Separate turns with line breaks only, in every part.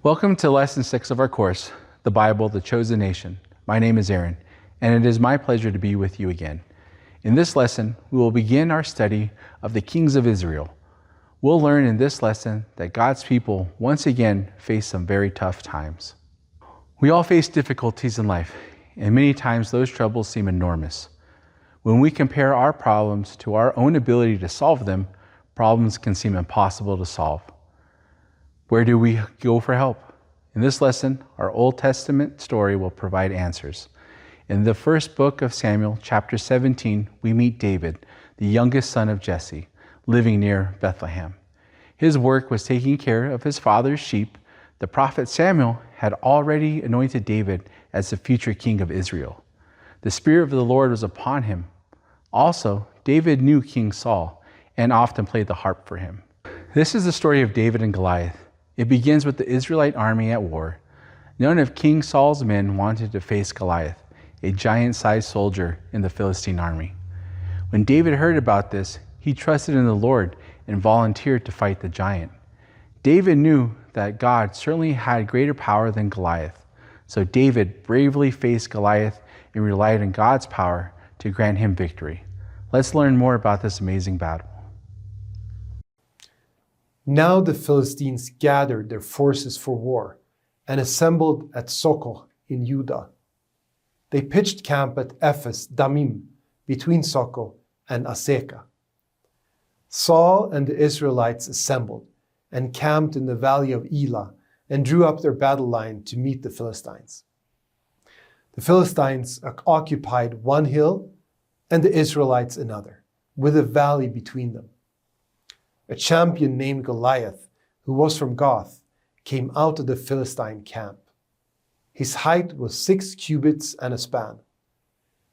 Welcome to Lesson 6 of our course, The Bible, the Chosen Nation. My name is Aaron, and it is my pleasure to be with you again. In this lesson, we will begin our study of the kings of Israel. We'll learn in this lesson that God's people once again face some very tough times. We all face difficulties in life, and many times those troubles seem enormous. When we compare our problems to our own ability to solve them, problems can seem impossible to solve. Where do we go for help? In this lesson, our Old Testament story will provide answers. In the first book of Samuel, chapter 17, we meet David, the youngest son of Jesse, living near Bethlehem. His work was taking care of his father's sheep. The prophet Samuel had already anointed David as the future king of Israel. The Spirit of the Lord was upon him. Also, David knew King Saul and often played the harp for him. This is the story of David and Goliath. It begins with the Israelite army at war. None of King Saul's men wanted to face Goliath, a giant-sized soldier in the Philistine army. When David heard about this, he trusted in the Lord and volunteered to fight the giant. David knew that God certainly had greater power than Goliath, so David bravely faced Goliath and relied on God's power to grant him victory. Let's learn more about this amazing battle.
Now the Philistines gathered their forces for war and assembled at Socoh in Judah. They pitched camp at Ephes Dammim between Socoh and Azekah. Saul and the Israelites assembled and camped in the valley of Elah and drew up their battle line to meet the Philistines. The Philistines occupied one hill and the Israelites another, with a valley between them. A champion named Goliath, who was from Gath, came out of the Philistine camp. His height was 6 cubits and a span.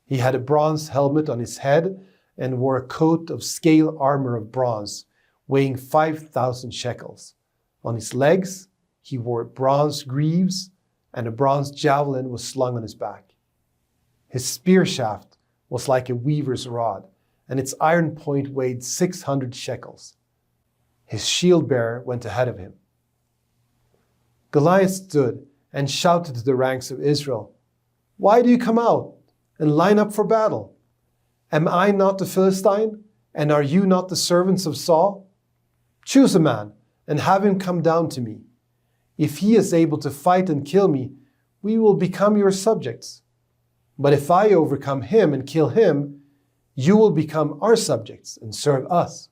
He had a bronze helmet on his head and wore a coat of scale armor of bronze, weighing 5,000 shekels. On his legs, he wore bronze greaves, and a bronze javelin was slung on his back. His spear shaft was like a weaver's rod, and its iron point weighed 600 shekels. His shield-bearer went ahead of him. Goliath stood and shouted to the ranks of Israel, "Why do you come out and line up for battle? Am I not the Philistine, and are you not the servants of Saul? Choose a man and have him come down to me. If he is able to fight and kill me, we will become your subjects. But if I overcome him and kill him, you will become our subjects and serve us."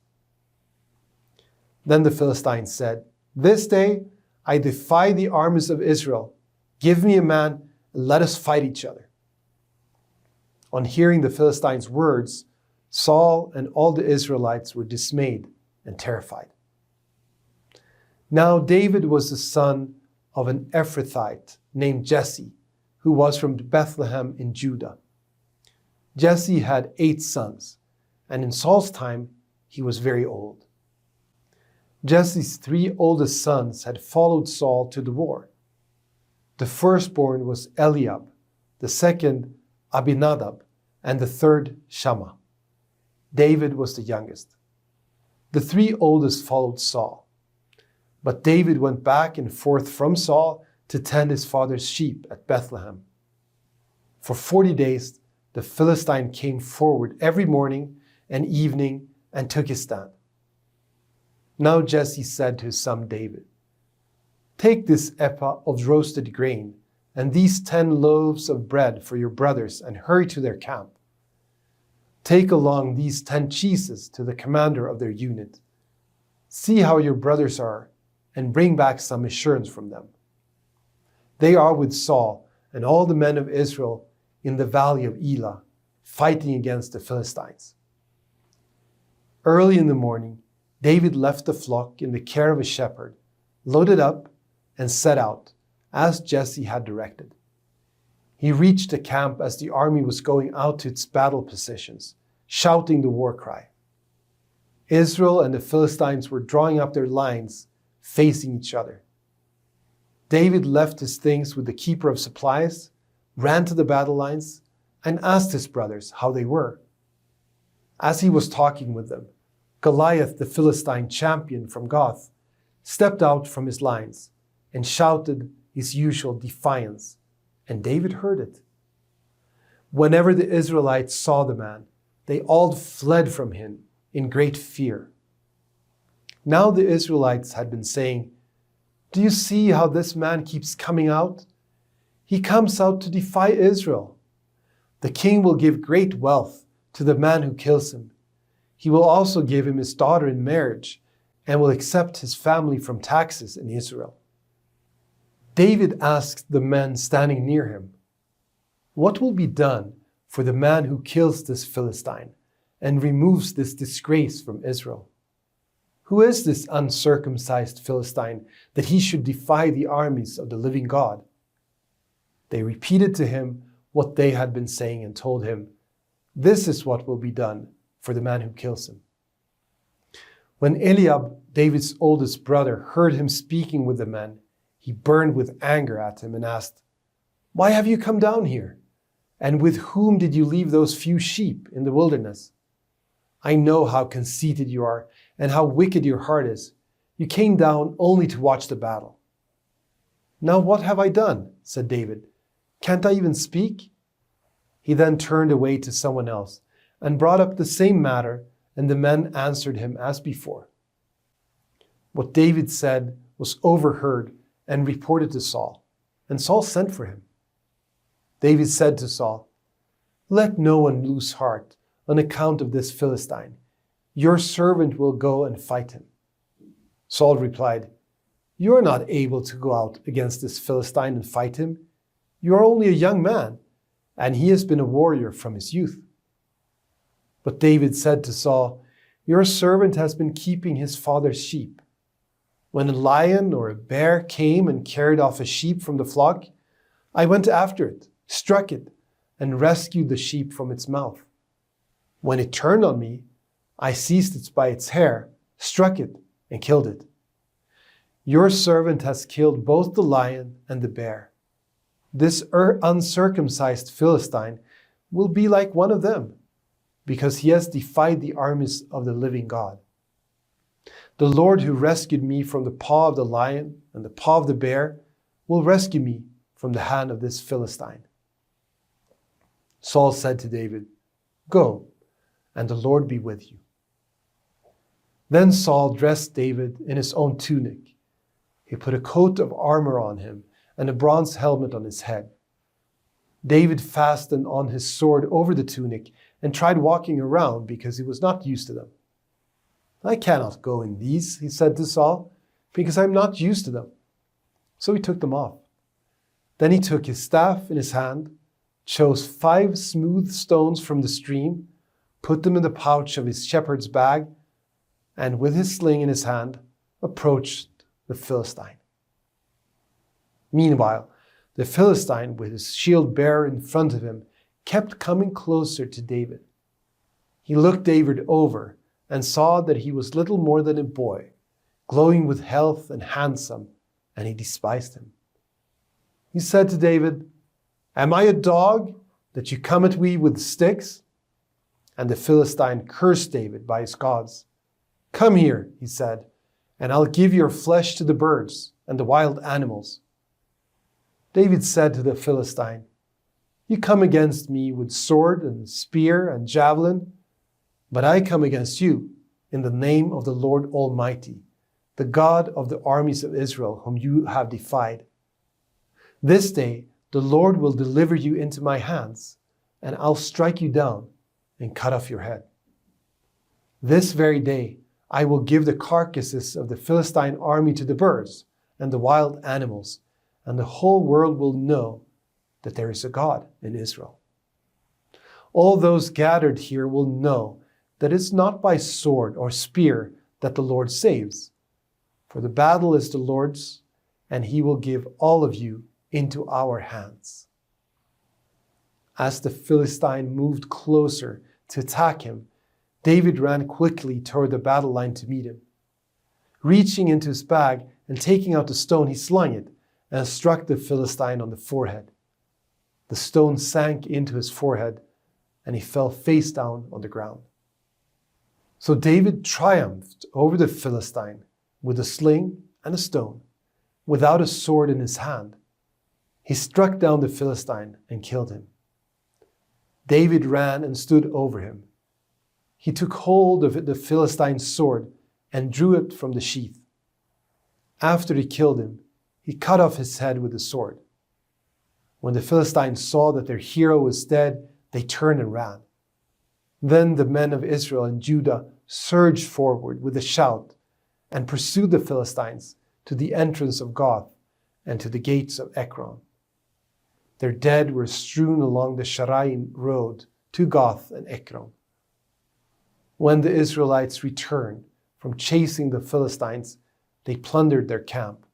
Then the Philistines said, "This day I defy the armies of Israel. Give me a man and let us fight each other." On hearing the Philistines' words, Saul and all the Israelites were dismayed and terrified. Now David was the son of an Ephrathite named Jesse, who was from Bethlehem in Judah. Jesse had 8 sons, and in Saul's time he was very old. Jesse's 3 oldest sons had followed Saul to the war. The firstborn was Eliab, the second Abinadab, and the third Shammah. David was the youngest. The 3 oldest followed Saul. But David went back and forth from Saul to tend his father's sheep at Bethlehem. For 40 days, the Philistine came forward every morning and evening and took his stand. Now Jesse said to his son David, "Take this ephah of roasted grain and these 10 loaves of bread for your brothers and hurry to their camp. Take along these 10 cheeses to the commander of their unit. See how your brothers are and bring back some assurance from them. They are with Saul and all the men of Israel in the valley of Elah, fighting against the Philistines." Early in the morning, David left the flock in the care of a shepherd, loaded up, and set out, as Jesse had directed. He reached the camp as the army was going out to its battle positions, shouting the war cry. Israel and the Philistines were drawing up their lines, facing each other. David left his things with the keeper of supplies, ran to the battle lines, and asked his brothers how they were. As he was talking with them, Goliath, the Philistine champion from Gath, stepped out from his lines and shouted his usual defiance, and David heard it. Whenever the Israelites saw the man, they all fled from him in great fear. Now the Israelites had been saying, "Do you see how this man keeps coming out? He comes out to defy Israel. The king will give great wealth to the man who kills him. He will also give him his daughter in marriage and will accept his family from taxes in Israel." David asked the men standing near him, "What will be done for the man who kills this Philistine and removes this disgrace from Israel? Who is this uncircumcised Philistine that he should defy the armies of the living God?" They repeated to him what they had been saying and told him, "This is what will be done for the man who kills him." When Eliab, David's oldest brother, heard him speaking with the men, he burned with anger at him and asked, "Why have you come down here? And with whom did you leave those few sheep in the wilderness? I know how conceited you are and how wicked your heart is. You came down only to watch the battle." "Now what have I done?" said David. "Can't I even speak?" He then turned away to someone else and brought up the same matter, and the men answered him as before. What David said was overheard and reported to Saul, and Saul sent for him. David said to Saul, "Let no one lose heart on account of this Philistine. Your servant will go and fight him." Saul replied, "You are not able to go out against this Philistine and fight him. You are only a young man, and he has been a warrior from his youth." But David said to Saul, "Your servant has been keeping his father's sheep. When a lion or a bear came and carried off a sheep from the flock, I went after it, struck it, and rescued the sheep from its mouth. When it turned on me, I seized it by its hair, struck it, and killed it. Your servant has killed both the lion and the bear. This uncircumcised Philistine will be like one of them, because he has defied the armies of the living God. The Lord who rescued me from the paw of the lion and the paw of the bear will rescue me from the hand of this Philistine." Saul said to David, "Go, and the Lord be with you." Then Saul dressed David in his own tunic. He put a coat of armor on him and a bronze helmet on his head. David fastened on his sword over the tunic and tried walking around because he was not used to them. "I cannot go in these," he said to Saul, "because I am not used to them." So he took them off. Then he took his staff in his hand, chose 5 smooth stones from the stream, put them in the pouch of his shepherd's bag, and with his sling in his hand, approached the Philistine. Meanwhile, the Philistine, with his shield bearer in front of him, kept coming closer to David. He looked David over and saw that he was little more than a boy, glowing with health and handsome, and he despised him. He said to David, "Am I a dog that you come at me with sticks?" And the Philistine cursed David by his gods. "Come here," he said, "and I'll give your flesh to the birds and the wild animals." David said to the Philistine, "You come against me with sword and spear and javelin, but I come against you in the name of the Lord Almighty, the God of the armies of Israel, whom you have defied. This day the Lord will deliver you into my hands, and I'll strike you down and cut off your head. This very day I will give the carcasses of the Philistine army to the birds and the wild animals, and the whole world will know that there is a God in Israel. All those gathered here will know that it's not by sword or spear that the Lord saves, for the battle is the Lord's, and he will give all of you into our hands." As the Philistine moved closer to attack him, David ran quickly toward the battle line to meet him. Reaching into his bag and taking out the stone, he slung it and struck the Philistine on the forehead. The stone sank into his forehead, and he fell face down on the ground. So David triumphed over the Philistine with a sling and a stone, without a sword in his hand. He struck down the Philistine and killed him. David ran and stood over him. He took hold of the Philistine's sword and drew it from the sheath. After he killed him, he cut off his head with the sword. When the Philistines saw that their hero was dead, they turned and ran. Then the men of Israel and Judah surged forward with a shout and pursued the Philistines to the entrance of Gath and to the gates of Ekron. Their dead were strewn along the Sharaim road to Gath and Ekron. When the Israelites returned from chasing the Philistines, they plundered their camp.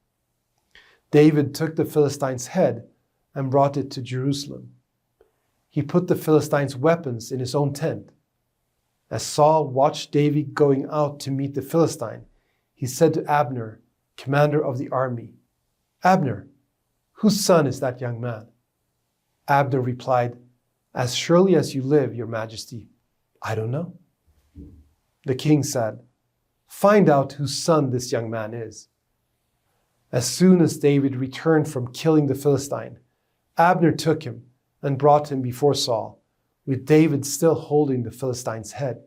David took the Philistine's head and brought it to Jerusalem. He put the Philistines' weapons in his own tent. As Saul watched David going out to meet the Philistine, he said to Abner, commander of the army, "Abner, whose son is that young man?" Abner replied, "As surely as you live, your majesty, I don't know." The king said, "Find out whose son this young man is." As soon as David returned from killing the Philistine, Abner took him and brought him before Saul, with David still holding the Philistine's head.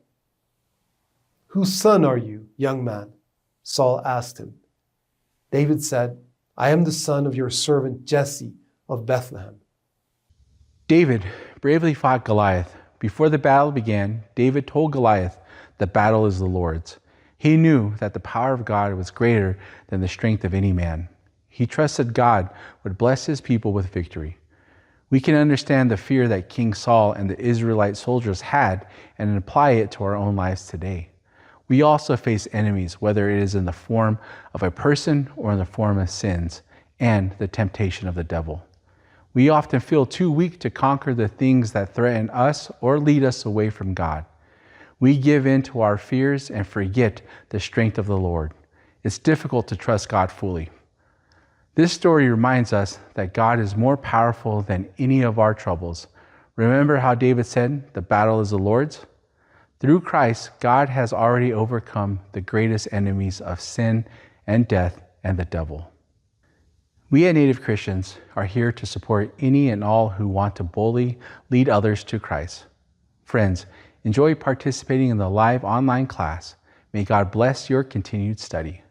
"Whose son are you, young man?" Saul asked him. David said, "I am the son of your servant Jesse of Bethlehem."
David bravely fought Goliath. Before the battle began, David told Goliath, "The battle is the Lord's." He knew that the power of God was greater than the strength of any man. He trusted God would bless his people with victory. We can understand the fear that King Saul and the Israelite soldiers had and apply it to our own lives today. We also face enemies, whether it is in the form of a person or in the form of sins and the temptation of the devil. We often feel too weak to conquer the things that threaten us or lead us away from God. We give in to our fears and forget the strength of the Lord. It's difficult to trust God fully. This story reminds us that God is more powerful than any of our troubles. Remember how David said, "The battle is the Lord's"? Through Christ, God has already overcome the greatest enemies of sin and death and the devil. We at Native Christians are here to support any and all who want to boldly lead others to Christ. Friends, enjoy participating in the live online class. May God bless your continued study.